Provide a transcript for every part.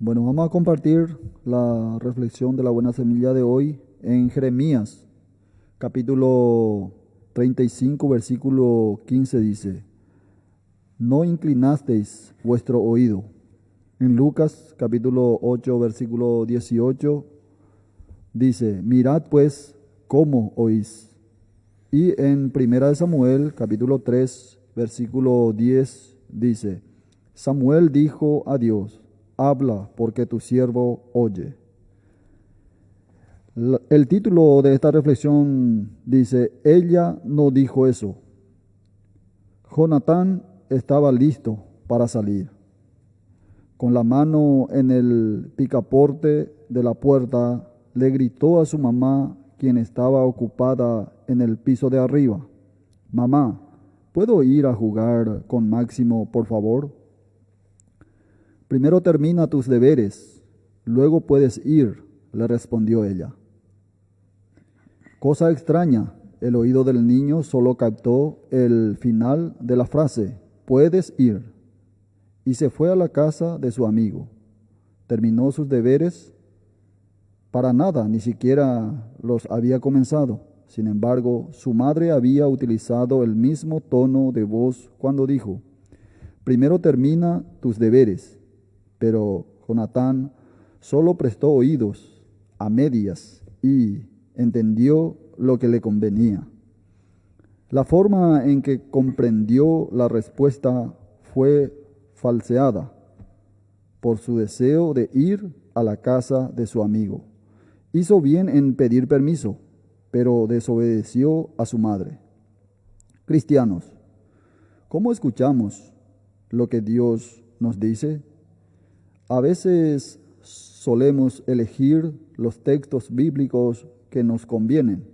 Bueno, vamos a compartir la reflexión de la buena semilla de hoy en Jeremías, capítulo 35, versículo 15 dice, no inclinasteis vuestro oído. En Lucas, capítulo 8, versículo 18, dice, mirad pues cómo oís. Y en Primera de Samuel, capítulo 3, versículo 10, dice, Samuel dijo a Dios, habla porque tu siervo oye. El título de esta reflexión dice, ella no dijo eso. Jonatán estaba listo para salir. Con la mano en el picaporte de la puerta, le gritó a su mamá, quien estaba ocupada en el piso de arriba, mamá, ¿puedo ir a jugar con Máximo, por favor? Primero termina tus deberes, luego puedes ir, le respondió ella. Cosa extraña, el oído del niño solo captó el final de la frase, puedes ir, y se fue a la casa de su amigo. Terminó sus deberes, para nada, ni siquiera los había comenzado. Sin embargo, su madre había utilizado el mismo tono de voz cuando dijo, primero termina tus deberes. Pero Jonatán solo prestó oídos a medias y entendió lo que le convenía. La forma en que comprendió la respuesta fue falseada por su deseo de ir a la casa de su amigo. Hizo bien en pedir permiso, pero desobedeció a su madre. Cristianos, ¿cómo escuchamos lo que Dios nos dice? A veces solemos elegir los textos bíblicos que nos convienen,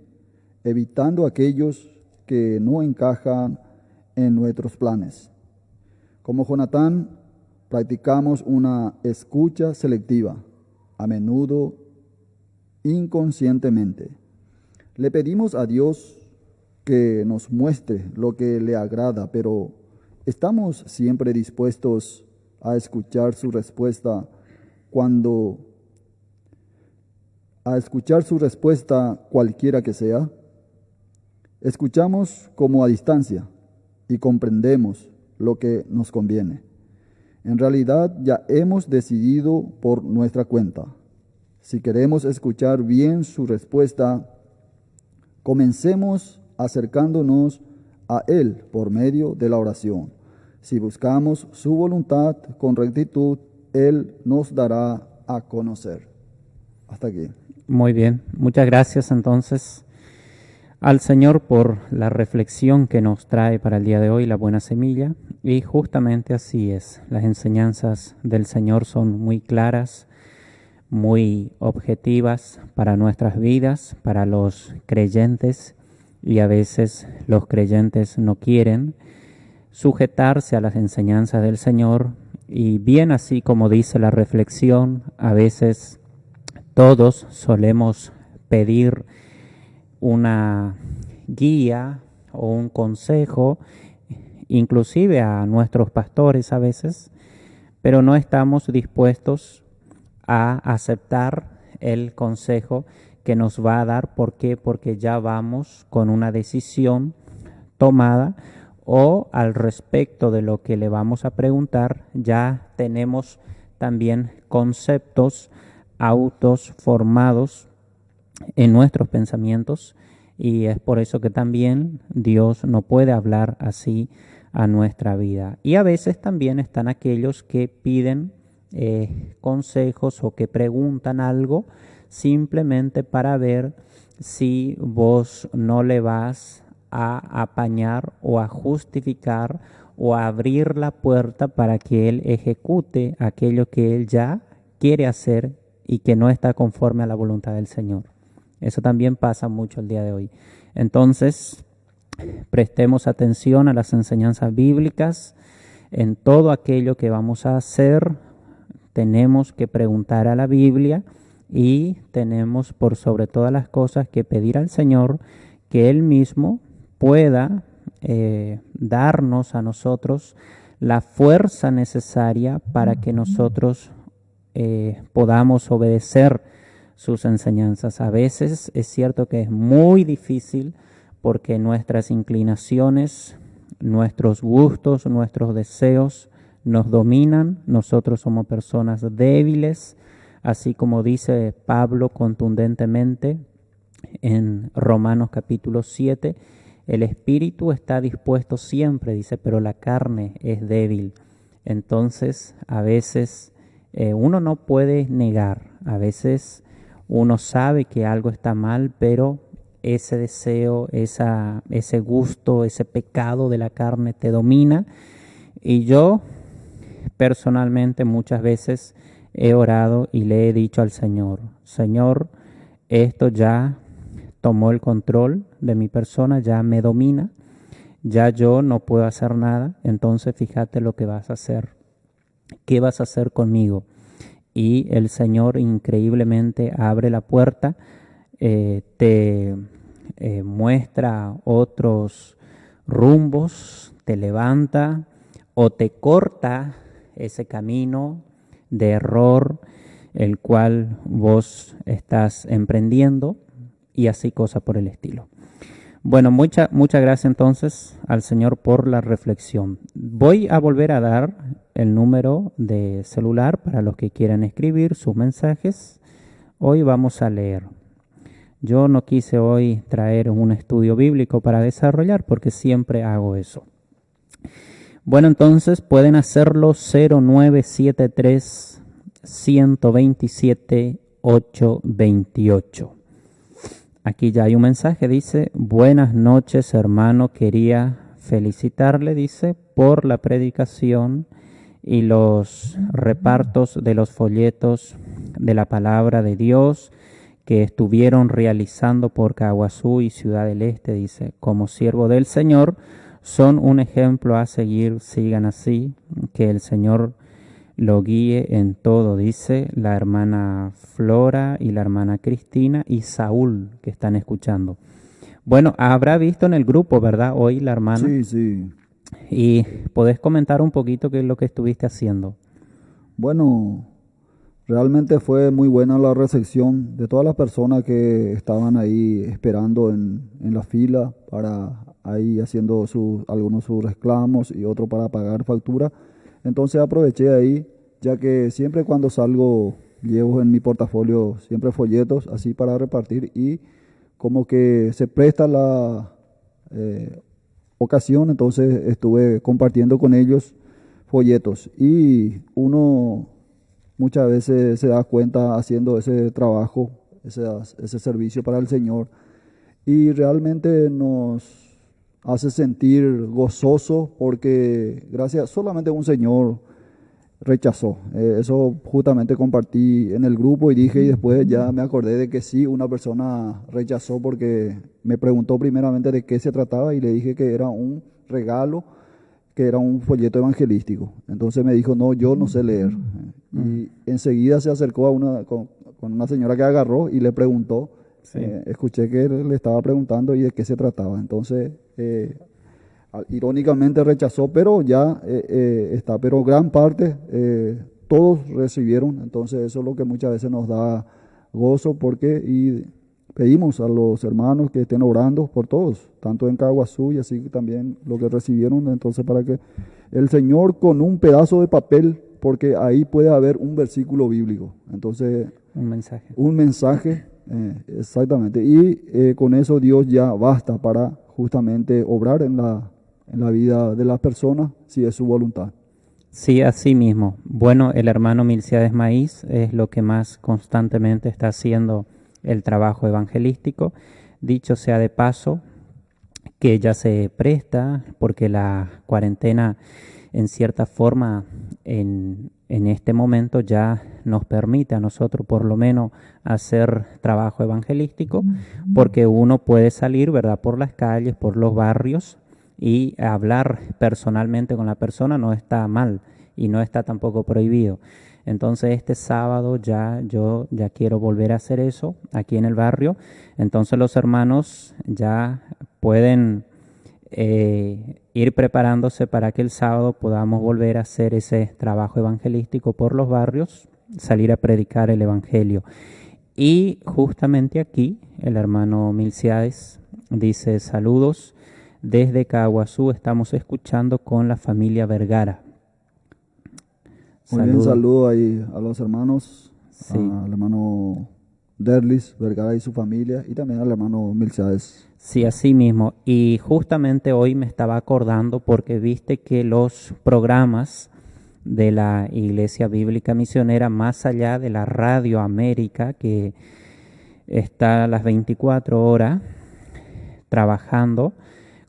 evitando aquellos que no encajan en nuestros planes. Como Jonatán, practicamos una escucha selectiva, a menudo inconscientemente. Le pedimos a Dios que nos muestre lo que le agrada, pero ¿estamos siempre dispuestos a escuchar su respuesta cualquiera que sea? Escuchamos como a distancia y comprendemos lo que nos conviene. En realidad ya hemos decidido por nuestra cuenta. Si queremos escuchar bien su respuesta, comencemos acercándonos a Él por medio de la oración. Si buscamos su voluntad con rectitud, Él nos dará a conocer. Hasta aquí. Muy bien, muchas gracias entonces al Señor por la reflexión que nos trae para el día de hoy, la buena semilla. Y justamente así es, las enseñanzas del Señor son muy claras, muy objetivas para nuestras vidas, para los creyentes, y a veces los creyentes no quieren sujetarse a las enseñanzas del Señor, y bien así como dice la reflexión, a veces todos solemos pedir una guía o un consejo, inclusive a nuestros pastores a veces, pero no estamos dispuestos a aceptar el consejo que nos va a dar. ¿Por qué? Porque ya vamos con una decisión tomada, o al respecto de lo que le vamos a preguntar ya tenemos también conceptos autos formados en nuestros pensamientos, y es por eso que también Dios no puede hablar así a nuestra vida. Y a veces también están aquellos que piden consejos o que preguntan algo simplemente para ver si vos no le vas a apañar o a justificar o a abrir la puerta para que Él ejecute aquello que Él ya quiere hacer y que no está conforme a la voluntad del Señor. Eso también pasa mucho el día de hoy. Entonces, prestemos atención a las enseñanzas bíblicas. En todo aquello que vamos a hacer, tenemos que preguntar a la Biblia, y tenemos por sobre todas las cosas que pedir al Señor que Él mismo pueda darnos a nosotros la fuerza necesaria para que nosotros podamos obedecer sus enseñanzas. A veces es cierto que es muy difícil porque nuestras inclinaciones, nuestros gustos, nuestros deseos nos dominan. Nosotros somos personas débiles, así como dice Pablo contundentemente en Romanos capítulo 7, el espíritu está dispuesto siempre, dice, pero la carne es débil. Entonces, a veces uno no puede negar, a veces uno sabe que algo está mal, pero ese deseo, ese gusto, ese pecado de la carne te domina. Y yo personalmente muchas veces he orado y le he dicho al Señor, Señor, esto ya tomó el control de mi persona, ya me domina, ya yo no puedo hacer nada, entonces fíjate lo que vas a hacer. ¿Qué vas a hacer conmigo? Y el Señor increíblemente abre la puerta, te muestra otros rumbos, te levanta o te corta ese camino de error el cual vos estás emprendiendo y así cosas por el estilo. Bueno, muchas gracias entonces al Señor por la reflexión. Voy a volver a dar el número de celular para los que quieran escribir sus mensajes. Hoy vamos a leer. Yo no quise hoy traer un estudio bíblico para desarrollar porque siempre hago eso. Bueno, entonces pueden hacerlo 0973 127 828. Aquí ya hay un mensaje, dice, buenas noches hermano, quería felicitarle, dice, por la predicación y los repartos de los folletos de la palabra de Dios que estuvieron realizando por Caguazú y Ciudad del Este, dice, como siervo del Señor, son un ejemplo a seguir, sigan así, que el Señor lo guíe en todo, dice la hermana Flora y la hermana Cristina y Saúl que están escuchando. Bueno, habrá visto en el grupo, ¿verdad? Hoy la hermana. Sí, sí. Y podés comentar un poquito qué es lo que estuviste haciendo. Bueno, realmente fue muy buena la recepción de todas las personas que estaban ahí esperando en la fila para ahí haciendo algunos sus reclamos y otros para pagar factura. Entonces aproveché ahí, ya que siempre cuando salgo llevo en mi portafolio siempre folletos así para repartir y como que se presta la ocasión, entonces estuve compartiendo con ellos folletos y uno muchas veces se da cuenta haciendo ese trabajo, ese servicio para el Señor y realmente nos hace sentir gozoso porque gracias solamente un Señor rechazó. Eso justamente compartí en el grupo y dije y después ya me acordé de que sí, una persona rechazó porque me preguntó primeramente de qué se trataba y le dije que era un regalo, que era un folleto evangelístico. Entonces me dijo, no, yo no sé leer. Y enseguida se acercó con una señora que agarró y le preguntó. Sí. Escuché que le estaba preguntando y de qué se trataba. Entonces, irónicamente rechazó, pero ya está. Pero gran parte, todos recibieron. Entonces, eso es lo que muchas veces nos da gozo porque y pedimos a los hermanos que estén orando por todos, tanto en Caguazú y así también lo que recibieron. Entonces, para que el Señor con un pedazo de papel, porque ahí puede haber un versículo bíblico. Entonces, un mensaje. Un mensaje. Exactamente, y con eso Dios ya basta para justamente obrar en la vida de las personas si es su voluntad. Sí, así mismo. Bueno, el hermano Milciades Maíz es lo que más constantemente está haciendo el trabajo evangelístico. Dicho sea de paso, que ya se presta porque la cuarentena en cierta forma en este momento ya nos permite a nosotros por lo menos hacer trabajo evangelístico, porque uno puede salir, ¿verdad?, por las calles, por los barrios y hablar personalmente con la persona no está mal y no está tampoco prohibido. Entonces este sábado yo quiero volver a hacer eso aquí en el barrio. Entonces los hermanos ya pueden ir preparándose para que el sábado podamos volver a hacer ese trabajo evangelístico por los barrios salir a predicar el Evangelio. Y justamente aquí el hermano Milciades dice: saludos desde Caguazú, estamos escuchando con la familia Vergara. Muy bien, saludo ahí a los hermanos, Sí. al hermano Derlis Vergara y su familia, y también al hermano Milciades. Sí, así mismo. Y justamente hoy me estaba acordando porque viste que los programas de la Iglesia Bíblica Misionera, más allá de la Radio América, que está a las 24 horas trabajando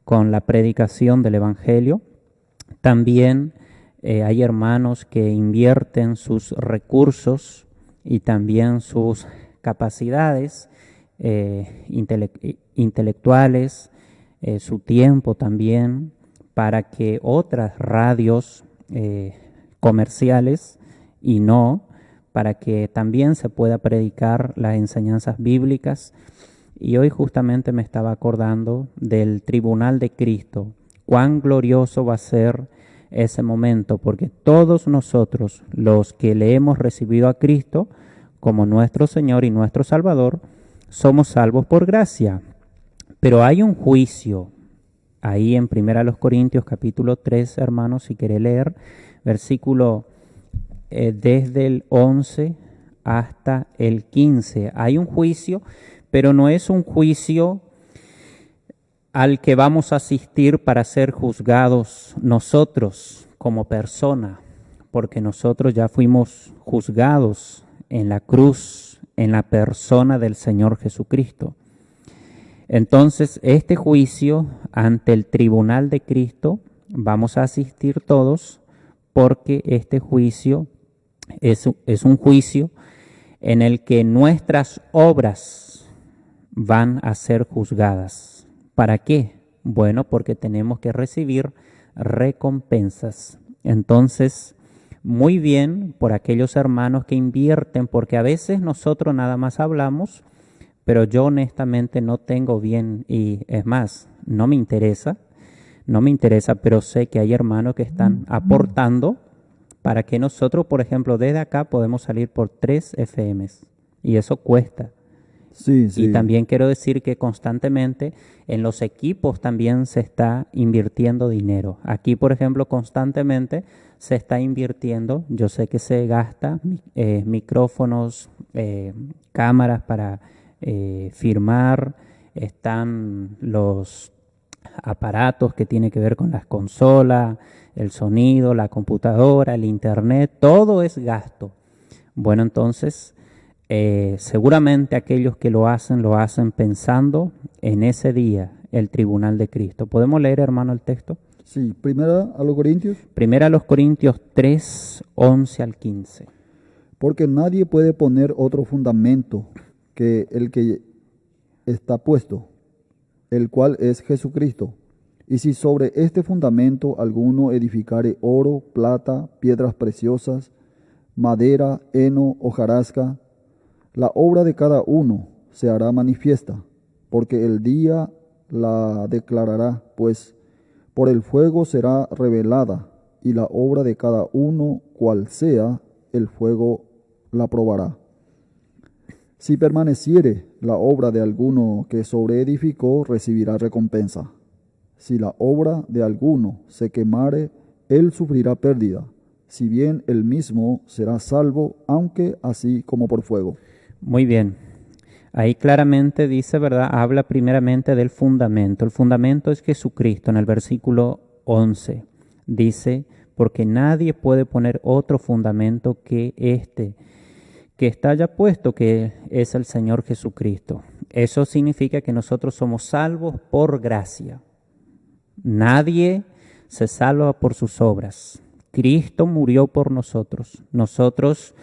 con la predicación del Evangelio, también hay hermanos que invierten sus recursos y también sus capacidades intelectuales, su tiempo también, para que otras radios comerciales y no, para que también se pueda predicar las enseñanzas bíblicas. Y hoy justamente me estaba acordando del tribunal de Cristo. Cuán glorioso va a ser ese momento, porque todos nosotros, los que le hemos recibido a Cristo como nuestro Señor y nuestro Salvador, somos salvos por gracia. Pero hay un juicio ahí en 1 Corintios capítulo 3, hermanos, si querés leer, versículo desde el 11 hasta el 15. Hay un juicio, pero no es un juicio al que vamos a asistir para ser juzgados nosotros como persona, porque nosotros ya fuimos juzgados en la cruz, en la persona del Señor Jesucristo. Entonces, este juicio ante el tribunal de Cristo vamos a asistir todos, porque este juicio es un juicio en el que nuestras obras van a ser juzgadas. ¿Para qué? Bueno, porque tenemos que recibir recompensas. Entonces, muy bien por aquellos hermanos que invierten, porque a veces nosotros nada más hablamos, pero yo honestamente no tengo bien, y es más, no me interesa, pero sé que hay hermanos que están aportando para que nosotros, por ejemplo, desde acá podemos salir por 3 FMs, y eso cuesta. Sí, sí. Y también quiero decir que constantemente en los equipos también se está invirtiendo dinero. Aquí, por ejemplo, constantemente se está invirtiendo. Yo sé que se gasta micrófonos, cámaras para firmar, están los aparatos que tienen que ver con las consolas, el sonido, la computadora, el internet, todo es gasto. Bueno, entonces seguramente aquellos que lo hacen pensando en ese día, el tribunal de Cristo. ¿Podemos leer, hermano, el texto? Sí, primera a los Corintios. Primera a los Corintios 3, 11 al 15. Porque nadie puede poner otro fundamento que el que está puesto, el cual es Jesucristo. Y si sobre este fundamento alguno edificare oro, plata, piedras preciosas, madera, heno, hojarasca, la obra de cada uno se hará manifiesta, porque el día la declarará, pues por el fuego será revelada, y la obra de cada uno, cual sea, el fuego la probará. Si permaneciere la obra de alguno que sobreedificó, recibirá recompensa. Si la obra de alguno se quemare, él sufrirá pérdida, si bien él mismo será salvo, aunque así como por fuego. Muy bien. Ahí claramente dice, ¿verdad? Habla primeramente del fundamento. El fundamento es Jesucristo. En el versículo 11 dice: porque nadie puede poner otro fundamento que este, que está ya puesto, que es el Señor Jesucristo. Eso significa que nosotros somos salvos por gracia. Nadie se salva por sus obras. Cristo murió por nosotros. Nosotros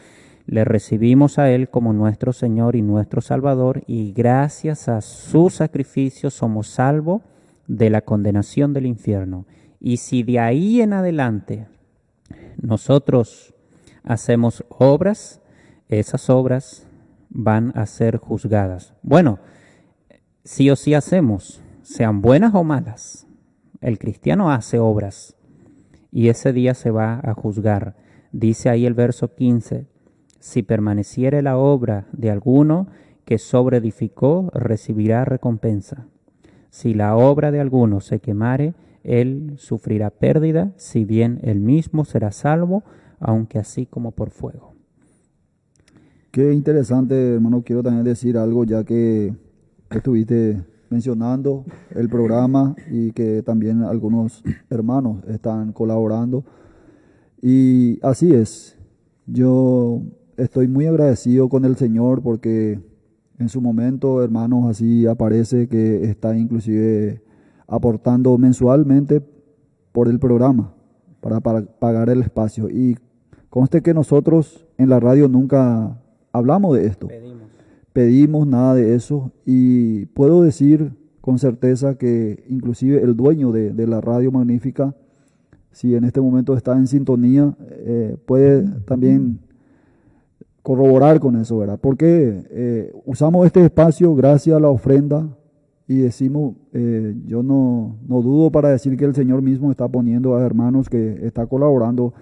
le recibimos a Él como nuestro Señor y nuestro Salvador, y gracias a su sacrificio somos salvos de la condenación del infierno. Y si de ahí en adelante nosotros hacemos obras, esas obras van a ser juzgadas. Bueno, sí o sí hacemos, sean buenas o malas. El cristiano hace obras y ese día se va a juzgar. Dice ahí el verso 15: Si permaneciere la obra de alguno que sobreedificó, recibirá recompensa. Si la obra de alguno se quemare, él sufrirá pérdida, si bien él mismo será salvo, aunque así como por fuego. Qué interesante, hermano. Quiero también decir algo, ya que estuviste mencionando el programa y que también algunos hermanos están colaborando. Y así es. Yo estoy muy agradecido con el Señor porque en su momento, hermanos, así aparece que está inclusive aportando mensualmente por el programa para pagar el espacio. Y conste que nosotros en la radio nunca hablamos de esto, pedimos nada de eso, y puedo decir con certeza que inclusive el dueño de la radio Magnífica, si en este momento está en sintonía, puede también corroborar con eso, ¿verdad? Porque usamos este espacio gracias a la ofrenda y decimos, yo no dudo para decir que el Señor mismo está poniendo a hermanos que está colaborando.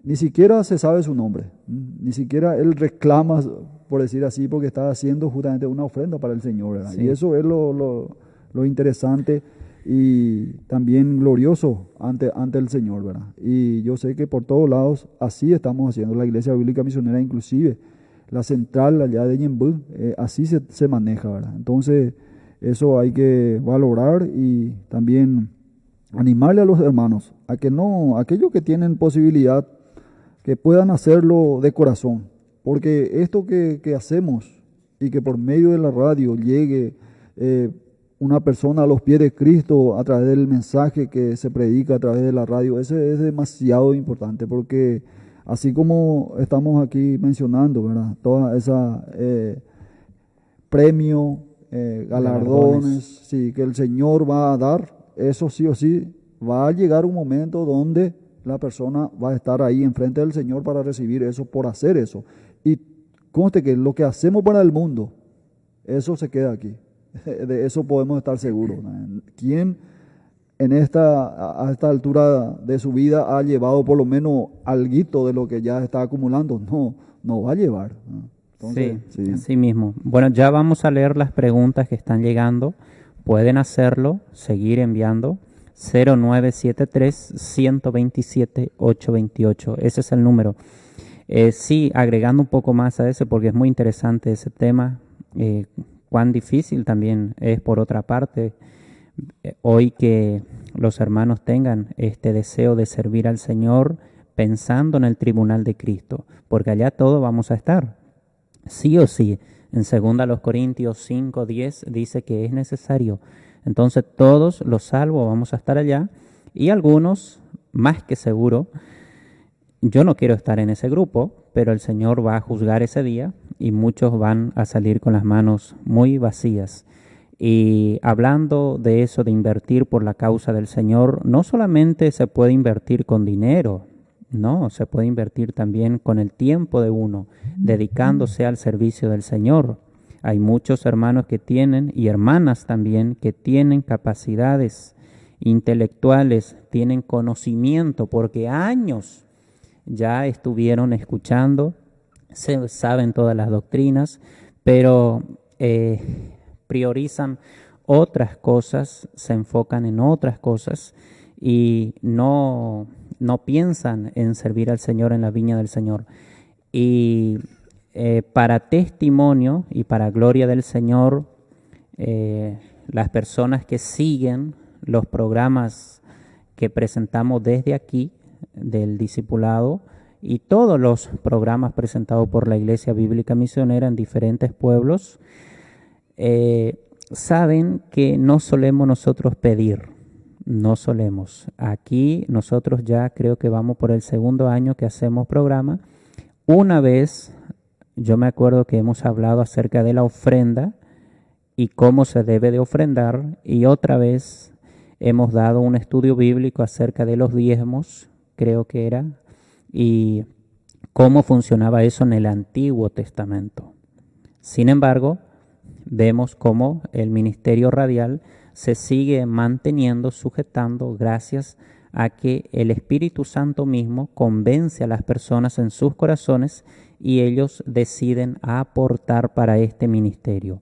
Ni siquiera se sabe su nombre, ni siquiera él reclama, por decir así, porque está haciendo justamente una ofrenda para el Señor, ¿verdad? Sí. Y eso es lo interesante y también glorioso ante el Señor, ¿verdad? Y yo sé que por todos lados así estamos haciendo. La Iglesia Bíblica Misionera, inclusive la central allá de Ñemby, así se maneja, ¿verdad? Entonces eso hay que valorar y también animarle a los hermanos a que no, aquellos que tienen posibilidad, que puedan hacerlo de corazón, porque esto que hacemos y que por medio de la radio llegue una persona a los pies de Cristo a través del mensaje que se predica a través de la radio, ese es demasiado importante, porque así como estamos aquí mencionando, ¿verdad? Toda esa premio, galardones, sí, que el Señor va a dar, eso sí o sí, va a llegar un momento donde la persona va a estar ahí enfrente del Señor para recibir eso por hacer eso. Y conste que lo que hacemos para el mundo, eso se queda aquí. De eso podemos estar seguros. ¿Quién a esta altura de su vida ha llevado por lo menos alguito de lo que ya está acumulando? No va a llevar. Entonces, sí, así mismo. Bueno, ya vamos a leer las preguntas que están llegando. Pueden hacerlo, seguir enviando. 0973-127-828. Ese es el número. Sí, agregando un poco más a ese, porque es muy interesante ese tema. Cuán difícil también es, por otra parte, hoy que los hermanos tengan este deseo de servir al Señor pensando en el tribunal de Cristo, porque allá todos vamos a estar, sí o sí. En 2 Corintios 5:10 dice que es necesario. Entonces todos los salvos vamos a estar allá, y algunos, más que seguro, yo no quiero estar en ese grupo, pero el Señor va a juzgar ese día y muchos van a salir con las manos muy vacías. Y hablando de eso, de invertir por la causa del Señor, no solamente se puede invertir con dinero, no, se puede invertir también con el tiempo de uno, dedicándose al servicio del Señor. Hay muchos hermanos que tienen, y hermanas también, que tienen capacidades intelectuales, tienen conocimiento, porque años ya estuvieron escuchando, se saben todas las doctrinas, pero priorizan otras cosas, se enfocan en otras cosas y no piensan en servir al Señor en la viña del Señor. Y para testimonio y para gloria del Señor, las personas que siguen los programas que presentamos desde aquí, del discipulado, y todos los programas presentados por la Iglesia Bíblica Misionera en diferentes pueblos, saben que no solemos nosotros pedir, no solemos. Aquí nosotros ya creo que vamos por el 2.º año que hacemos programa. Una vez, yo me acuerdo que hemos hablado acerca de la ofrenda y cómo se debe de ofrendar, y otra vez hemos dado un estudio bíblico acerca de los diezmos, creo que era, y cómo funcionaba eso en el Antiguo Testamento. Sin embargo, vemos cómo el ministerio radial se sigue manteniendo, sujetando, gracias a que el Espíritu Santo mismo convence a las personas en sus corazones y ellos deciden aportar para este ministerio.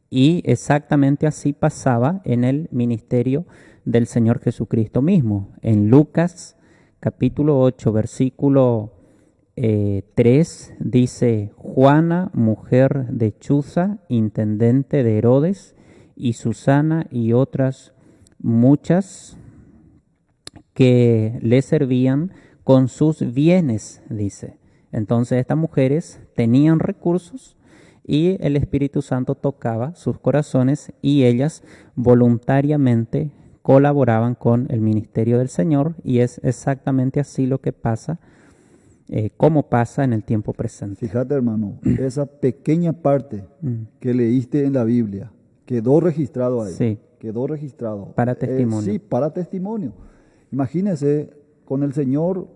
Y exactamente así pasaba en el ministerio del Señor Jesucristo mismo. En Lucas capítulo 8, versículo 3 dice: Juana, mujer de Chuza, intendente de Herodes, y Susana y otras muchas que le servían con sus bienes, dice. Entonces estas mujeres tenían recursos y el Espíritu Santo tocaba sus corazones y ellas voluntariamente colaboraban con el ministerio del Señor, y es exactamente así lo que pasa, como pasa en el tiempo presente. Fíjate, hermano, esa pequeña parte que leíste en la Biblia quedó registrado ahí. Sí. Quedó registrado. Para testimonio. Sí, para testimonio. Imagínese, con el Señor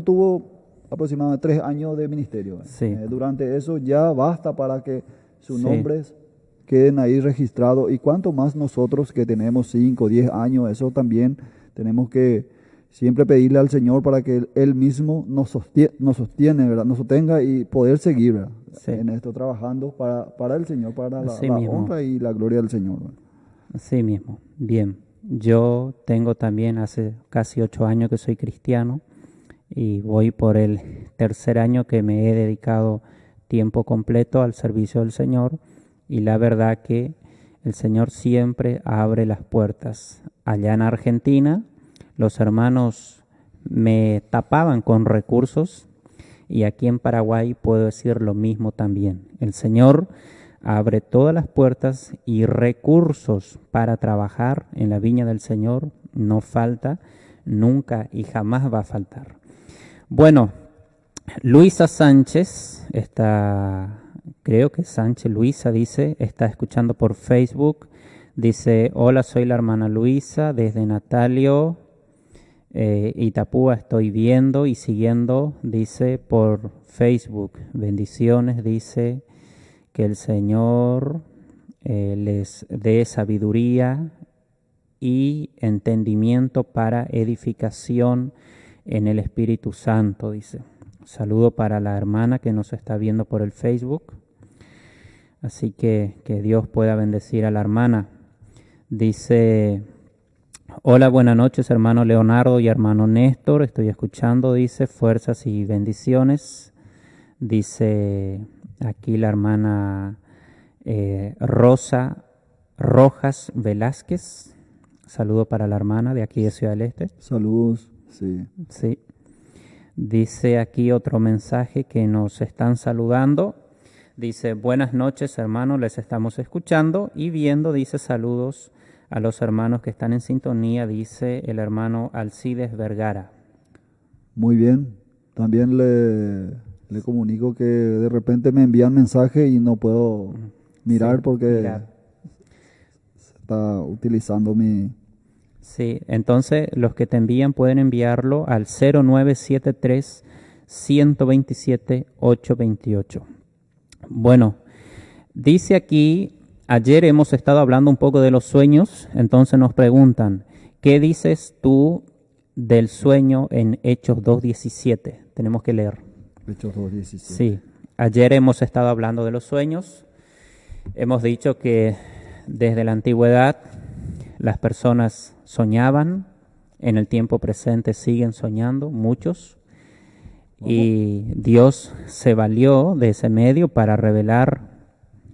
tuvo aproximadamente 3 años de ministerio. Sí. Durante eso ya basta para que sus Sí. nombres queden ahí registrados. Y cuanto más nosotros que tenemos 5, 10 años, eso también tenemos que siempre pedirle al Señor para que Él mismo nos sostiene, ¿verdad? Nos sostenga y poder seguir, ¿verdad? Sí. En esto trabajando para el Señor, para la Así mismo. honra y la gloria del Señor, ¿verdad? Así mismo. Bien. Yo tengo también hace casi 8 años que soy cristiano y voy por el 3er año que me he dedicado tiempo completo al servicio del Señor, y la verdad que el Señor siempre abre las puertas. Allá en Argentina los hermanos me tapaban con recursos, y aquí en Paraguay puedo decir lo mismo también. El Señor abre todas las puertas y recursos para trabajar en la viña del Señor no falta, nunca y jamás va a faltar. Bueno, Luisa Sánchez, creo que Sánchez Luisa dice, está escuchando por Facebook. Dice: hola, soy la hermana Luisa, desde Natalio, Itapúa, estoy viendo y siguiendo, dice, por Facebook. Bendiciones, dice, que el Señor les dé sabiduría y entendimiento para edificación en el Espíritu Santo, dice. Un saludo para la hermana que nos está viendo por el Facebook. Así que Dios pueda bendecir a la hermana. Dice: hola, buenas noches, hermano Leonardo y hermano Néstor. Estoy escuchando, dice, fuerzas y bendiciones. Dice aquí la hermana Rosa Rojas Velázquez. Saludo para la hermana de aquí de Ciudad del Este. Saludos, sí. Sí. Dice aquí otro mensaje que nos están saludando. Dice: buenas noches, hermanos, les estamos escuchando y viendo. Dice: saludos a los hermanos que están en sintonía, dice el hermano Alcides Vergara. Muy bien. También le comunico que de repente me envían mensaje y no puedo mirar, Sí, porque mirar. se está utilizando mi... Sí, entonces los que te envían pueden enviarlo al 0973 127 828. Bueno, dice aquí, ayer hemos estado hablando un poco de los sueños, entonces nos preguntan: ¿qué dices tú del sueño en Hechos 2:17? Tenemos que leer. Hechos 2:17. Sí, ayer hemos estado hablando de los sueños. Hemos dicho que desde la antigüedad las personas soñaban, en el tiempo presente siguen soñando, muchos. Y Dios se valió de ese medio para revelar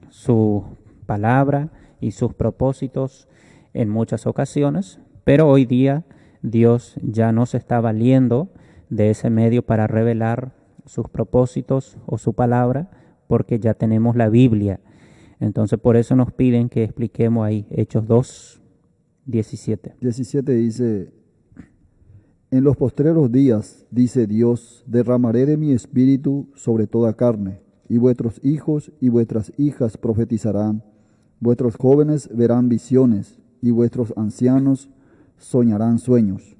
su palabra y sus propósitos en muchas ocasiones, pero hoy día Dios ya no se está valiendo de ese medio para revelar sus propósitos o su palabra, porque ya tenemos la Biblia. Entonces por eso nos piden que expliquemos ahí Hechos 2:17. 17 dice: en los postreros días, dice Dios, derramaré de mi espíritu sobre toda carne, y vuestros hijos y vuestras hijas profetizarán, vuestros jóvenes verán visiones, y vuestros ancianos soñarán sueños.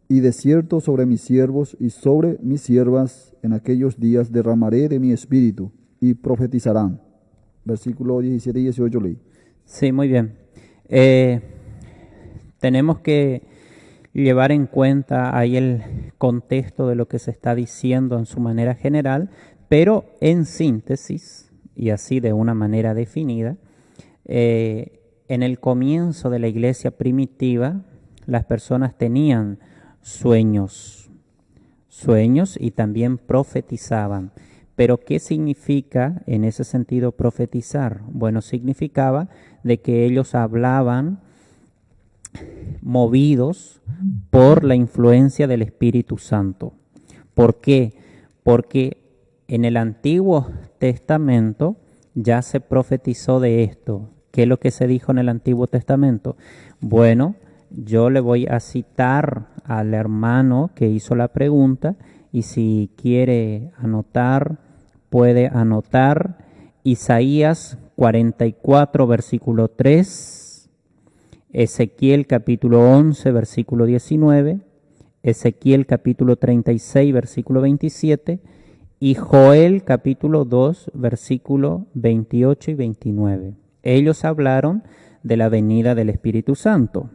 Y de cierto sobre mis siervos y sobre mis siervas en aquellos días derramaré de mi espíritu, y profetizarán. Versículo 17 y 18 leí. Sí, muy bien. Tenemos que llevar en cuenta ahí el contexto de lo que se está diciendo en su manera general, pero en síntesis, y así de una manera definida, en el comienzo de la iglesia primitiva, las personas tenían sueños y también profetizaban. Pero ¿qué significa en ese sentido profetizar? Bueno, significaba de que ellos hablaban movidos por la influencia del Espíritu Santo. ¿Por qué? Porque en el Antiguo Testamento ya se profetizó de esto. ¿Qué es lo que se dijo en el Antiguo Testamento? Bueno, yo le voy a citar al hermano que hizo la pregunta, y si quiere anotar, puede anotar Isaías 44, versículo 3, Ezequiel capítulo 11, versículo 19, Ezequiel capítulo 36, versículo 27, y Joel capítulo 2, versículo 28 y 29. Ellos hablaron de la venida del Espíritu Santo.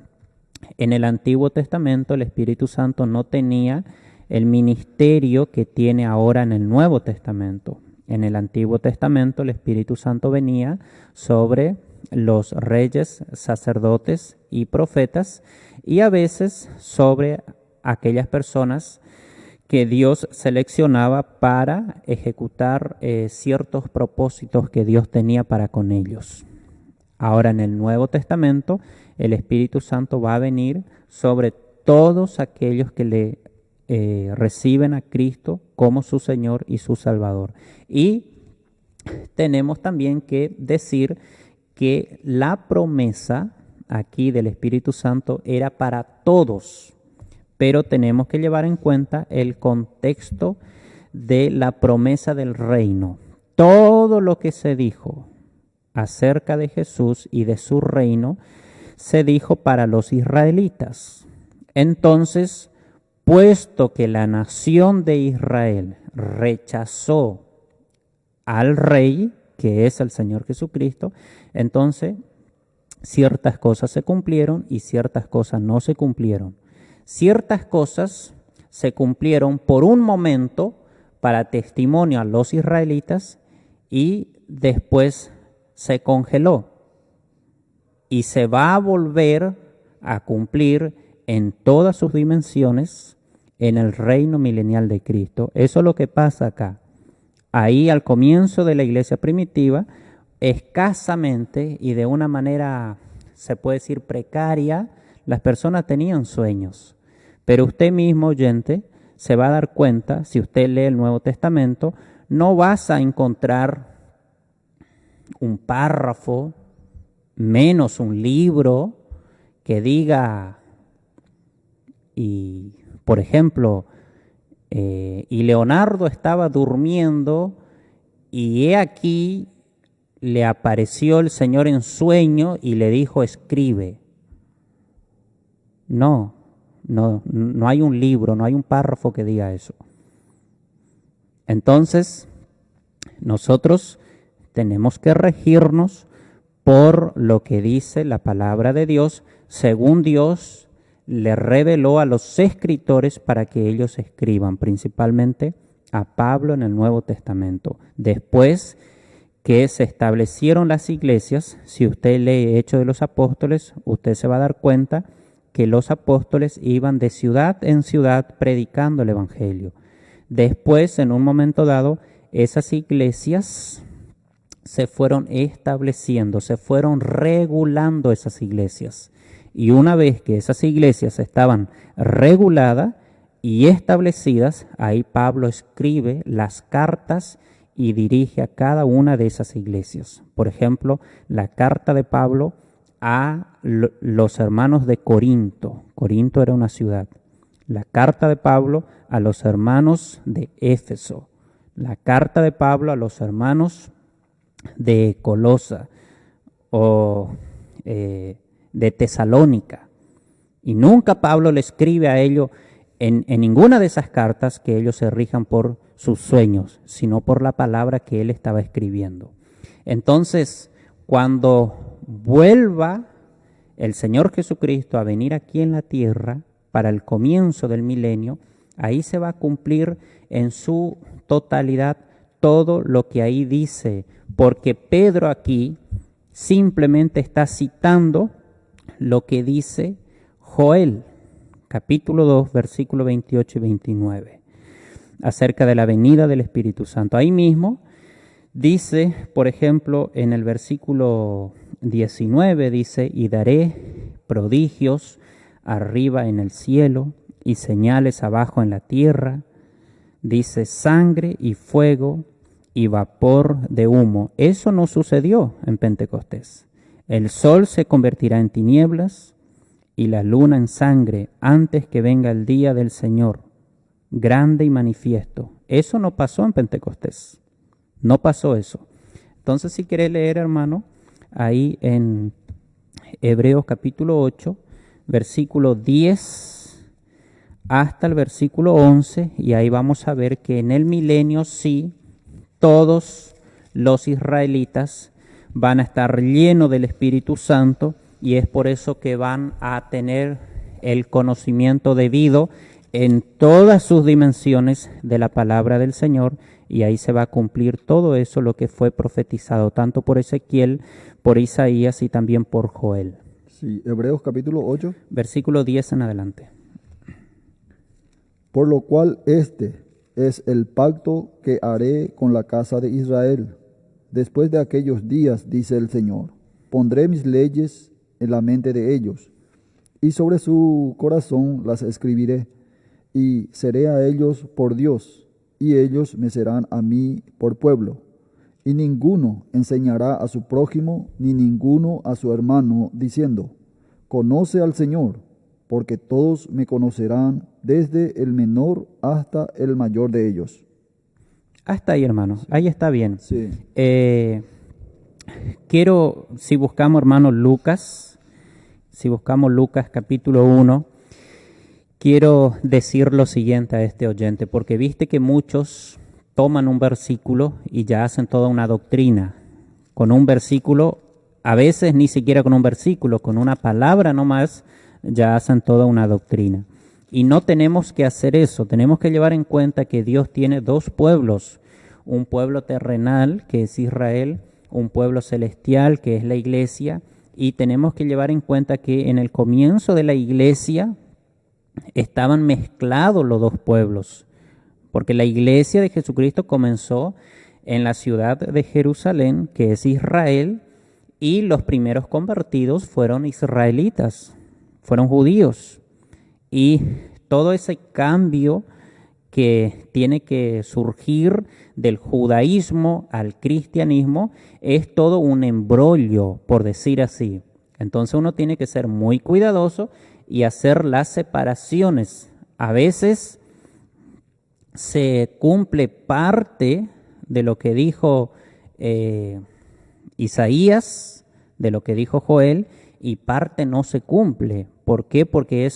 En el Antiguo Testamento el Espíritu Santo no tenía el ministerio que tiene ahora en el Nuevo Testamento. En el Antiguo Testamento el Espíritu Santo venía sobre los reyes, sacerdotes y profetas, y a veces sobre aquellas personas que Dios seleccionaba para ejecutar ciertos propósitos que Dios tenía para con ellos. Ahora en el Nuevo Testamento el Espíritu Santo va a venir sobre todos aquellos que le reciben a Cristo como su Señor y su Salvador. Y tenemos también que decir que la promesa aquí del Espíritu Santo era para todos, pero tenemos que llevar en cuenta el contexto de la promesa del reino. Todo lo que se dijo acerca de Jesús y de su reino se dijo para los israelitas. Entonces, puesto que la nación de Israel rechazó al rey, que es el Señor Jesucristo, entonces ciertas cosas se cumplieron y ciertas cosas no se cumplieron. Ciertas cosas se cumplieron por un momento para testimonio a los israelitas y después se congeló y se va a volver a cumplir en todas sus dimensiones en el reino milenial de Cristo. Eso es lo que pasa acá. Ahí al comienzo de la iglesia primitiva, escasamente y de una manera, se puede decir, precaria, las personas tenían sueños. Pero usted mismo, oyente, se va a dar cuenta, si usted lee el Nuevo Testamento, no vas a encontrar un párrafo, menos un libro que diga, y por ejemplo, y Leonardo estaba durmiendo y he aquí le apareció el Señor en sueño y le dijo, escribe. No hay un libro, no hay un párrafo que diga eso. Entonces, nosotros tenemos que regirnos por lo que dice la palabra de Dios, según Dios le reveló a los escritores para que ellos escriban, principalmente a Pablo en el Nuevo Testamento. Después que se establecieron las iglesias, si usted lee Hechos de los Apóstoles, usted se va a dar cuenta que los apóstoles iban de ciudad en ciudad predicando el Evangelio. Después, en un momento dado, esas iglesias se fueron estableciendo, se fueron regulando esas iglesias. Y una vez que esas iglesias estaban reguladas y establecidas, ahí Pablo escribe las cartas y dirige a cada una de esas iglesias. Por ejemplo, la carta de Pablo a los hermanos de Corinto. Corinto era una ciudad. La carta de Pablo a los hermanos de Éfeso. La carta de Pablo a los hermanos de Colosa o de Tesalónica. Y nunca Pablo le escribe a ellos en ninguna de esas cartas que ellos se rijan por sus sueños, sino por la palabra que él estaba escribiendo. Entonces, cuando vuelva el Señor Jesucristo a venir aquí en la tierra, para el comienzo del milenio, ahí se va a cumplir en su totalidad todo lo que ahí dice, porque Pedro aquí simplemente está citando lo que dice Joel, capítulo 2, versículos 28 y 29, acerca de la venida del Espíritu Santo. Ahí mismo dice, por ejemplo, en el versículo 19, dice, y daré prodigios arriba en el cielo y señales abajo en la tierra, dice, sangre y fuego y vapor de humo. Eso no sucedió en Pentecostés. El sol se convertirá en tinieblas y la luna en sangre antes que venga el día del Señor, grande y manifiesto. Eso no pasó en Pentecostés. No pasó eso. Entonces, si querés leer, hermano, ahí en Hebreos capítulo 8, versículo 10 hasta el versículo 11, y ahí vamos a ver que en el milenio sí, todos los israelitas van a estar llenos del Espíritu Santo, y es por eso que van a tener el conocimiento debido en todas sus dimensiones de la palabra del Señor, y ahí se va a cumplir todo eso, lo que fue profetizado, tanto por Ezequiel, por Isaías y también por Joel. Sí, Hebreos capítulo 8. Versículo 10 en adelante. Por lo cual este es el pacto que haré con la casa de Israel. Después de aquellos días, dice el Señor, pondré mis leyes en la mente de ellos, y sobre su corazón las escribiré, y seré a ellos por Dios, y ellos me serán a mí por pueblo. Y ninguno enseñará a su prójimo, ni ninguno a su hermano, diciendo, conoce al Señor, porque todos me conocerán, desde el menor hasta el mayor de ellos. Hasta ahí, hermano. Ahí está bien. Sí. Quiero, si buscamos, hermano, Lucas capítulo 1, quiero decir lo siguiente a este oyente, porque viste que muchos toman un versículo y ya hacen toda una doctrina. Con un versículo, a veces ni siquiera con un versículo, con una palabra nomás, ya hacen toda una doctrina. Y no tenemos que hacer eso, tenemos que llevar en cuenta que Dios tiene dos pueblos, un pueblo terrenal, que es Israel, un pueblo celestial, que es la iglesia, y tenemos que llevar en cuenta que en el comienzo de la iglesia estaban mezclados los dos pueblos, porque la iglesia de Jesucristo comenzó en la ciudad de Jerusalén, que es Israel, y los primeros convertidos fueron israelitas, fueron judíos. Y todo ese cambio que tiene que surgir del judaísmo al cristianismo es todo un embrollo, por decir así. Entonces uno tiene que ser muy cuidadoso y hacer las separaciones. A veces se cumple parte de lo que dijo Isaías, de lo que dijo Joel, y parte no se cumple. ¿Por qué? Porque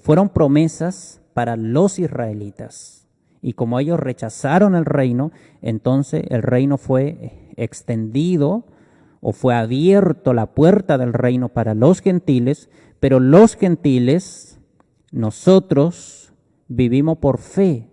fueron promesas para los israelitas. Y como ellos rechazaron el reino, entonces el reino fue extendido o fue abierto la puerta del reino para los gentiles, pero los gentiles, nosotros vivimos por fe.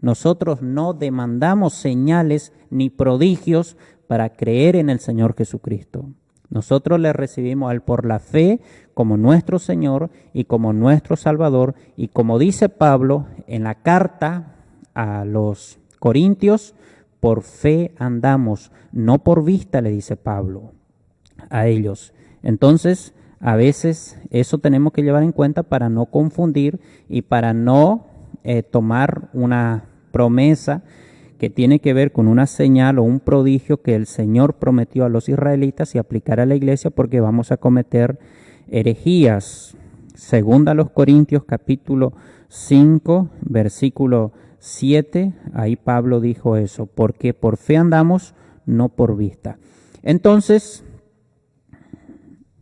Nosotros no demandamos señales ni prodigios para creer en el Señor Jesucristo. Nosotros le recibimos a Él por la fe como nuestro Señor y como nuestro Salvador. Y como dice Pablo en la carta a los Corintios, por fe andamos, no por vista, le dice Pablo a ellos. Entonces, a veces eso tenemos que llevar en cuenta para no confundir y para no tomar una promesa que tiene que ver con una señal o un prodigio que el Señor prometió a los israelitas y aplicar a la iglesia, porque vamos a cometer herejías. Segunda a los Corintios capítulo 5, versículo 7, ahí Pablo dijo eso, porque por fe andamos, no por vista. Entonces,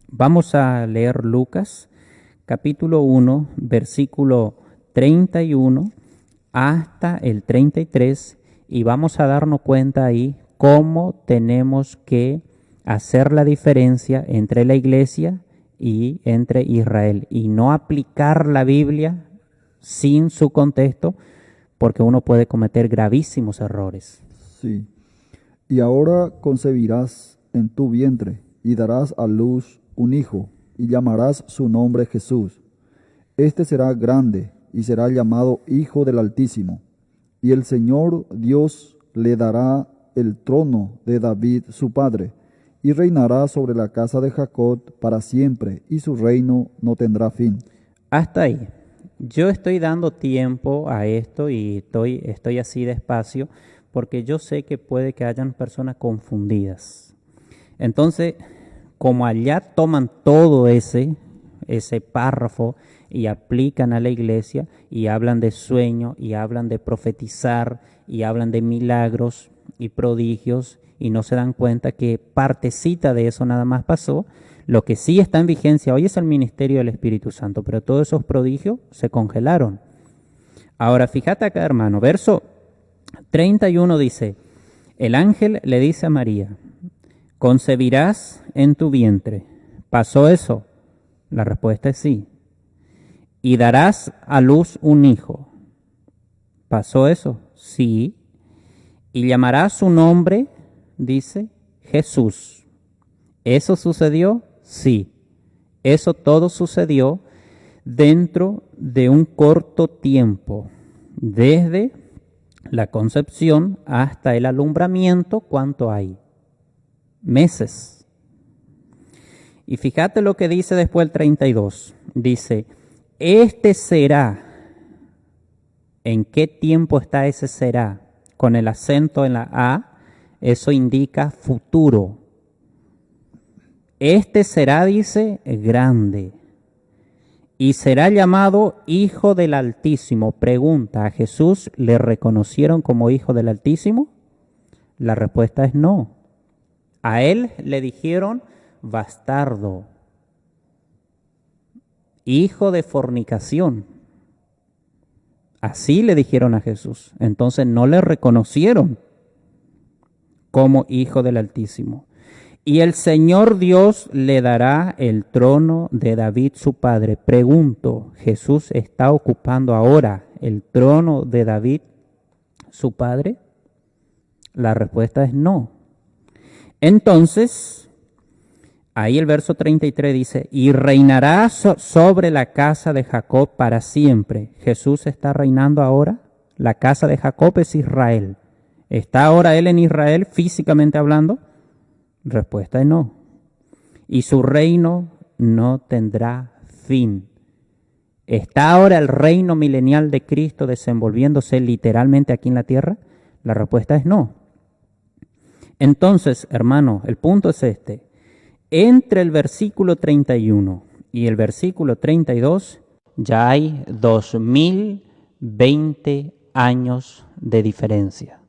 vamos a leer Lucas capítulo 1, versículo 31 hasta el 33, y vamos a darnos cuenta ahí cómo tenemos que hacer la diferencia entre la iglesia y entre Israel, y no aplicar la Biblia sin su contexto, porque uno puede cometer gravísimos errores. Sí. Y ahora concebirás en tu vientre y darás a luz un hijo y llamarás su nombre Jesús. Este será grande y será llamado Hijo del Altísimo. Y el Señor Dios le dará el trono de David su padre, y reinará sobre la casa de Jacob para siempre, y su reino no tendrá fin. Hasta ahí. Yo estoy dando tiempo a esto y estoy así despacio porque yo sé que puede que hayan personas confundidas. Entonces, como allá toman todo ese párrafo y aplican a la iglesia y hablan de sueño y hablan de profetizar y hablan de milagros y prodigios y no se dan cuenta que partecita de eso nada más pasó. Lo que sí está en vigencia hoy es el ministerio del Espíritu Santo, pero todos esos prodigios se congelaron. Ahora, fíjate acá, hermano, verso 31 dice, el ángel le dice a María, concebirás en tu vientre. ¿Pasó eso? La respuesta es sí. Y darás a luz un hijo. ¿Pasó eso? Sí. Y llamarás su nombre, dice, Jesús. ¿Eso sucedió? Sí. Eso todo sucedió dentro de un corto tiempo, desde la concepción hasta el alumbramiento. ¿Cuánto hay? Meses. Y fíjate lo que dice después el 32. Dice, este será. ¿En qué tiempo está ese será? Con el acento en la A, eso indica futuro. Este será, dice, grande. Y será llamado Hijo del Altísimo. Pregunta, ¿a Jesús le reconocieron como Hijo del Altísimo? La respuesta es no. A él le dijeron bastardo, hijo de fornicación. Así le dijeron a Jesús. Entonces no le reconocieron como Hijo del Altísimo. Y el Señor Dios le dará el trono de David su padre. Pregunto, ¿Jesús está ocupando ahora el trono de David su padre? La respuesta es no. Entonces, ahí el verso 33 dice, y reinará sobre la casa de Jacob para siempre. ¿Jesús está reinando ahora? La casa de Jacob es Israel. ¿Está ahora él en Israel físicamente hablando? Respuesta es no. Y su reino no tendrá fin. ¿Está ahora el reino milenial de Cristo desenvolviéndose literalmente aquí en la tierra? La respuesta es no. Entonces, hermano, el punto es este. Entre el versículo 31 y el versículo 32 ya hay 2020 años de diferencia.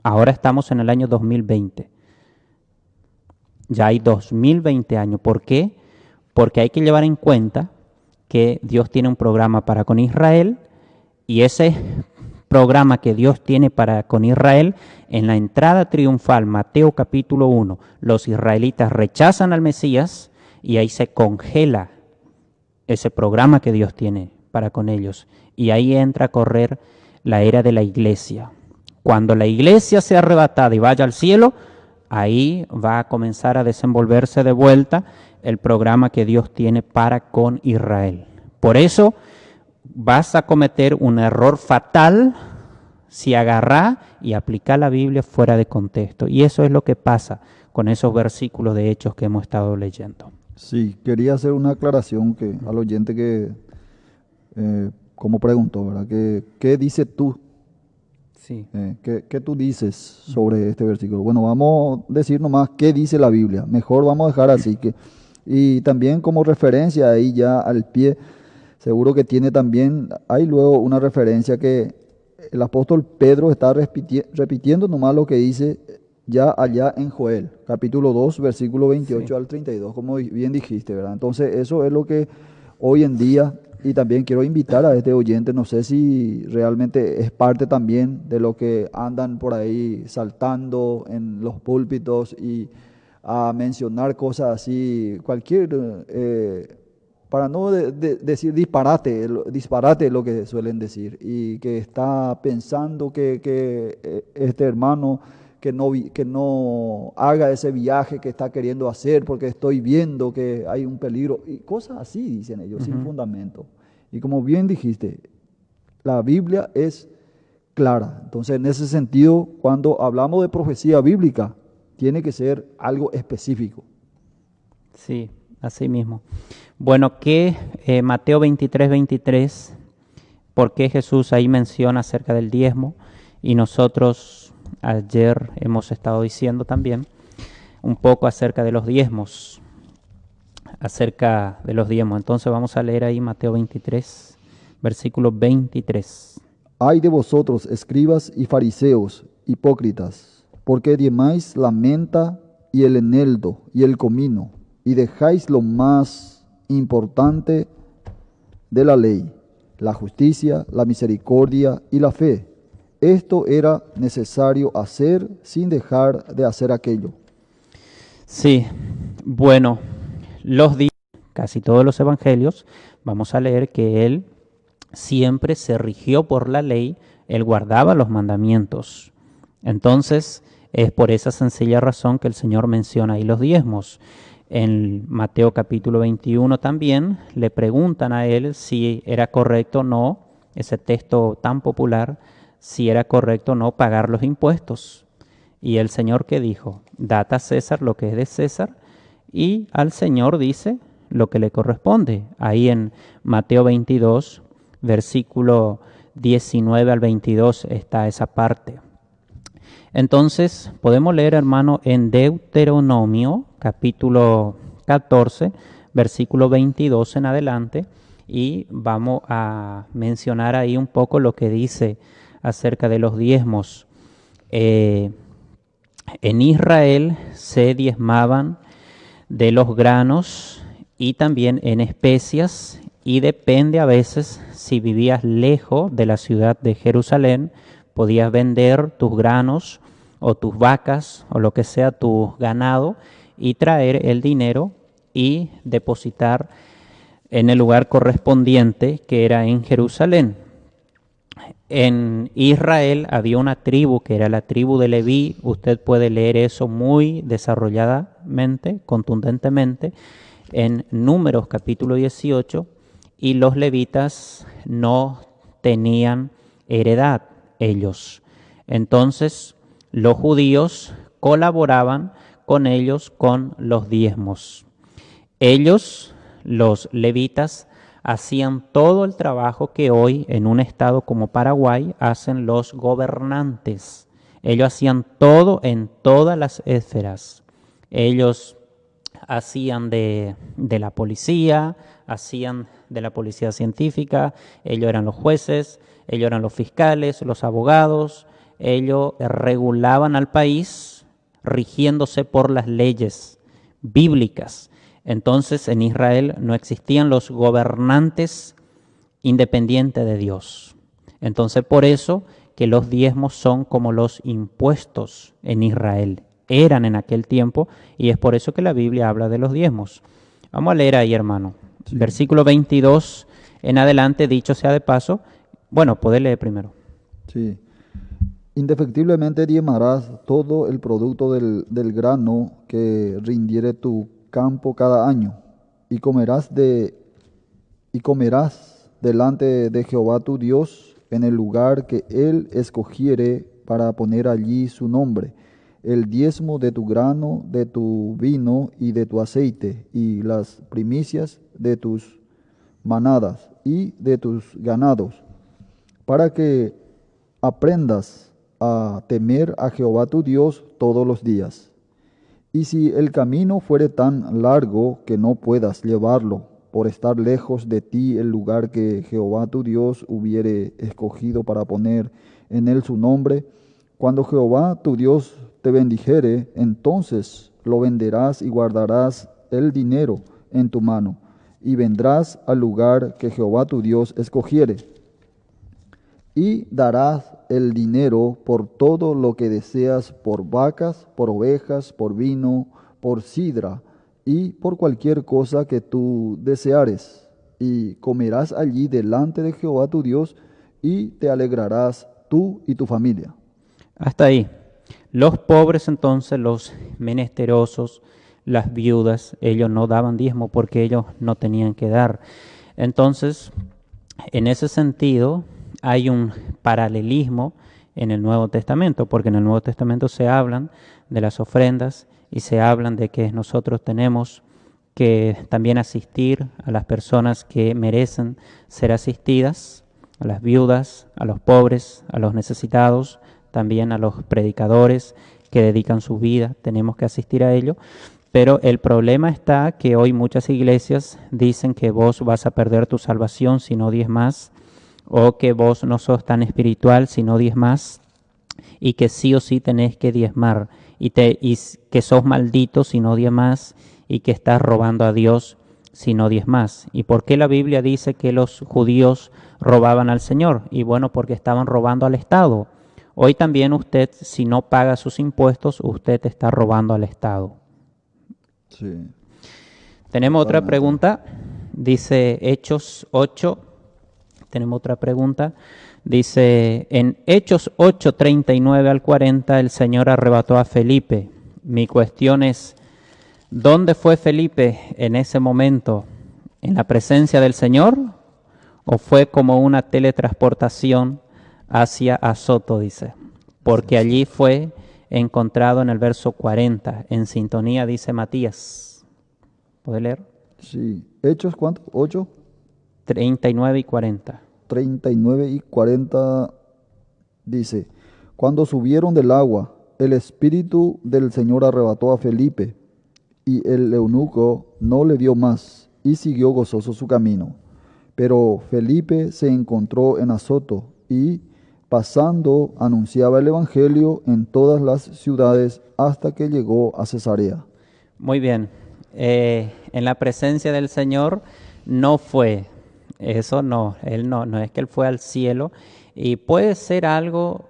Ahora estamos en el año 2020. Ya hay 2020 años. ¿Por qué? Porque hay que llevar en cuenta que Dios tiene un programa para con Israel y ese programa que Dios tiene para con Israel, en la entrada triunfal, Mateo capítulo 1, los israelitas rechazan al Mesías y ahí se congela ese programa que Dios tiene para con ellos. Y ahí entra a correr la era de la iglesia. Cuando la iglesia sea arrebatada y vaya al cielo, ahí va a comenzar a desenvolverse de vuelta el programa que Dios tiene para con Israel. Por eso vas a cometer un error fatal si agarrás y aplicás la Biblia fuera de contexto. Y eso es lo que pasa con esos versículos de Hechos que hemos estado leyendo. Sí, quería hacer una aclaración que al oyente que, como preguntó, ¿verdad? ¿Qué dices tú? Sí. ¿Qué tú dices sobre este versículo? Bueno, vamos a decir nomás qué dice la Biblia. Mejor vamos a dejar así. Y también como referencia ahí ya al pie, seguro que tiene también, hay luego una referencia que el apóstol Pedro está repitiendo nomás lo que dice ya allá en Joel, capítulo 2, versículo 28 al 32, como bien dijiste, ¿verdad? Entonces eso es lo que hoy en día, y también quiero invitar a este oyente, no sé si realmente es parte también de lo que andan por ahí saltando en los púlpitos y a mencionar cosas así, para no decir disparate es lo que suelen decir, y que está pensando que este hermano que no haga ese viaje que está queriendo hacer porque estoy viendo que hay un peligro, y cosas así dicen ellos, sin Ujú. fundamento. Y como bien dijiste, la Biblia es clara. Entonces, en ese sentido, cuando hablamos de profecía bíblica, tiene que ser algo específico. Sí, así mismo. Bueno, que Mateo 23, ¿por qué Jesús ahí menciona acerca del diezmo? Y nosotros ayer hemos estado diciendo también un poco acerca de los diezmos, Entonces vamos a leer ahí Mateo 23, versículo 23. Ay de vosotros, escribas y fariseos, hipócritas, porque diezmáis la menta y el eneldo y el comino, y dejáis lo más importante de la ley, la justicia, la misericordia y la fe. Esto era necesario hacer sin dejar de hacer aquello. Sí, bueno, casi todos los evangelios, vamos a leer que él siempre se rigió por la ley, él guardaba los mandamientos. Entonces, es por esa sencilla razón que el Señor menciona ahí los diezmos. En Mateo capítulo 21 también le preguntan a él si era correcto o no, ese texto tan popular, si era correcto o no pagar los impuestos. Y el Señor que dijo, dad a César lo que es de César, y al Señor dice lo que le corresponde. Ahí en Mateo 22, versículo 19 al 22 está esa parte. Entonces, podemos leer, hermano, en Deuteronomio, capítulo 14, versículo 22 en adelante, y vamos a mencionar ahí un poco lo que dice acerca de los diezmos. En Israel se diezmaban de los granos y también en especias, y depende a veces si vivías lejos de la ciudad de Jerusalén, podías vender tus granos o tus vacas o lo que sea tu ganado y traer el dinero y depositar en el lugar correspondiente, que era en Jerusalén. En Israel había una tribu que era la tribu de Leví. Usted puede leer eso muy desarrolladamente, contundentemente, en Números capítulo 18, y los levitas no tenían heredad ellos. Entonces los judíos colaboraban con ellos con los diezmos. Ellos, los levitas, hacían todo el trabajo que hoy en un estado como Paraguay hacen los gobernantes. Ellos hacían todo en todas las esferas. Ellos hacían de la policía, hacían de la policía científica, ellos eran los jueces, ellos eran los fiscales, los abogados, ellos regulaban al país rigiéndose por las leyes bíblicas. Entonces en Israel no existían los gobernantes independientes de Dios. Entonces por eso que los diezmos son como los impuestos en Israel. Eran en aquel tiempo, y es por eso que la Biblia habla de los diezmos. Vamos a leer ahí, hermano. Sí. Versículo 22 en adelante, dicho sea de paso. Bueno, puede leer primero. Sí. Indefectiblemente diezmarás todo el producto del grano que rindiere tu campo cada año, y comerás delante de Jehová tu Dios en el lugar que él escogiere para poner allí su nombre, el diezmo de tu grano, de tu vino y de tu aceite, y las primicias de tus manadas y de tus ganados, para que aprendas a temer a Jehová tu Dios todos los días. Y si el camino fuere tan largo que no puedas llevarlo, por estar lejos de ti el lugar que Jehová tu Dios hubiere escogido para poner en él su nombre, cuando Jehová tu Dios te bendijere, entonces lo venderás y guardarás el dinero en tu mano, y vendrás al lugar que Jehová tu Dios escogiere, y darás el dinero por todo lo que deseas, por vacas, por ovejas, por vino, por sidra y por cualquier cosa que tú deseares, y comerás allí delante de Jehová tu Dios, y te alegrarás tú y tu familia. Hasta ahí. Los pobres entonces, los menesterosos, las viudas, ellos no daban diezmo porque ellos no tenían que dar. Entonces, en ese sentido, hay un paralelismo en el Nuevo Testamento, porque en el Nuevo Testamento se hablan de las ofrendas y se hablan de que nosotros tenemos que también asistir a las personas que merecen ser asistidas, a las viudas, a los pobres, a los necesitados, también a los predicadores que dedican su vida, tenemos que asistir a ello. Pero el problema está que hoy muchas iglesias dicen que vos vas a perder tu salvación si no diezmas, o que vos no sos tan espiritual si no diezmas, y que sí o sí tenés que diezmar, y que sos maldito si no diezmas, y que estás robando a Dios si no diezmas. ¿Y por qué la Biblia dice que los judíos robaban al Señor? Y bueno, porque estaban robando al Estado. Hoy también usted, si no paga sus impuestos, usted está robando al Estado. Sí. Tenemos otra Totalmente. pregunta, dice Hechos 8, tenemos otra pregunta, dice en Hechos 8, 39 al 40, el Señor arrebató a Felipe. Mi cuestión es, ¿dónde fue Felipe en ese momento? ¿En la presencia del Señor? ¿O fue como una teletransportación hacia Azoto, dice? Porque allí fue encontrado en el verso 40, en sintonía, dice Matías. ¿Puede leer? Sí. Hechos, ¿cuánto? 8, 39 y 40. 39 y 40 dice, cuando subieron del agua, el Espíritu del Señor arrebató a Felipe, y el eunuco no le dio más, y siguió gozoso su camino. Pero Felipe se encontró en Azoto, y pasando anunciaba el Evangelio en todas las ciudades hasta que llegó a Cesarea. Muy bien. En la presencia del Señor no fue, eso no, él no es que él fue al cielo, y puede ser algo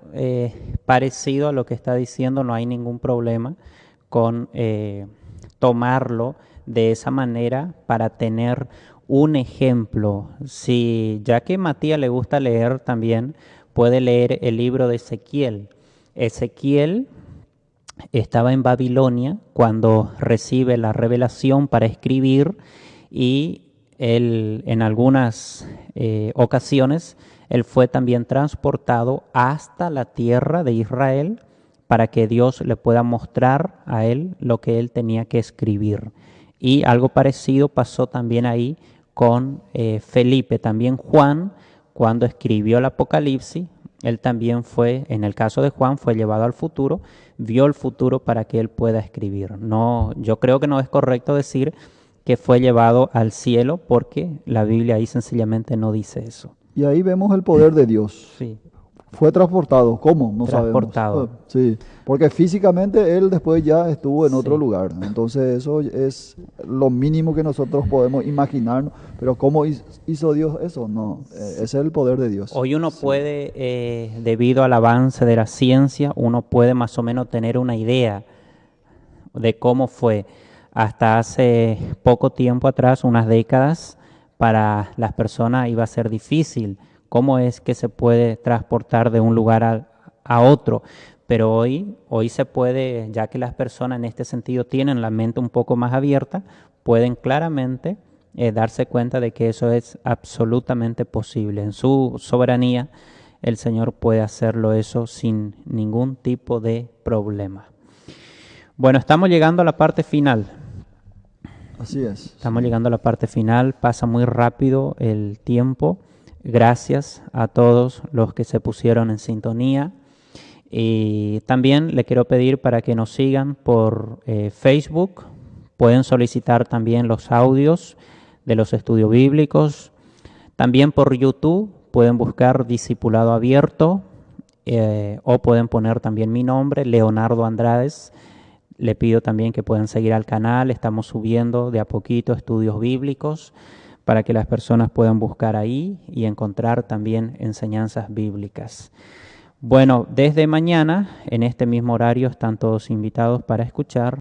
parecido a lo que está diciendo, no hay ningún problema con tomarlo de esa manera para tener un ejemplo. Si ya que a Matías le gusta leer también, puede leer el libro de Ezequiel. Ezequiel estaba en Babilonia cuando recibe la revelación para escribir, y él en algunas ocasiones él fue también transportado hasta la tierra de Israel para que Dios le pueda mostrar a él lo que él tenía que escribir. Y algo parecido pasó también ahí con Felipe. También Juan, cuando escribió el Apocalipsis, él también fue, en el caso de Juan, fue llevado al futuro, vio el futuro para que él pueda escribir. No, yo creo que no es correcto decir que fue llevado al cielo, porque la Biblia ahí sencillamente no dice eso. Y ahí vemos el poder de Dios. Sí, Fue transportado, ¿cómo? No transportado. sabemos. Sí, porque físicamente él después ya estuvo en otro Sí. lugar. Entonces eso es lo mínimo que nosotros podemos imaginarnos. Pero ¿cómo hizo Dios eso? No, ese es el poder de Dios. Hoy uno puede, debido al avance de la ciencia, uno puede más o menos tener una idea de cómo fue. Hasta hace poco tiempo atrás, unas décadas, para las personas iba a ser difícil. ¿Cómo es que se puede transportar de un lugar a otro? Pero hoy se puede, ya que las personas en este sentido tienen la mente un poco más abierta, pueden claramente darse cuenta de que eso es absolutamente posible. En su soberanía, el Señor puede hacerlo eso sin ningún tipo de problema. Bueno, estamos llegando a la parte final. Así es. Estamos llegando a la parte final, pasa muy rápido el tiempo. Gracias a todos los que se pusieron en sintonía. Y también le quiero pedir para que nos sigan por Facebook. Pueden solicitar también los audios de los estudios bíblicos. También por YouTube pueden buscar Discipulado Abierto, o pueden poner también mi nombre, Leonardo Andrades. Le pido también que puedan seguir al canal. Estamos subiendo de a poquito estudios bíblicos para que las personas puedan buscar ahí y encontrar también enseñanzas bíblicas. Bueno, desde mañana, en este mismo horario, están todos invitados para escuchar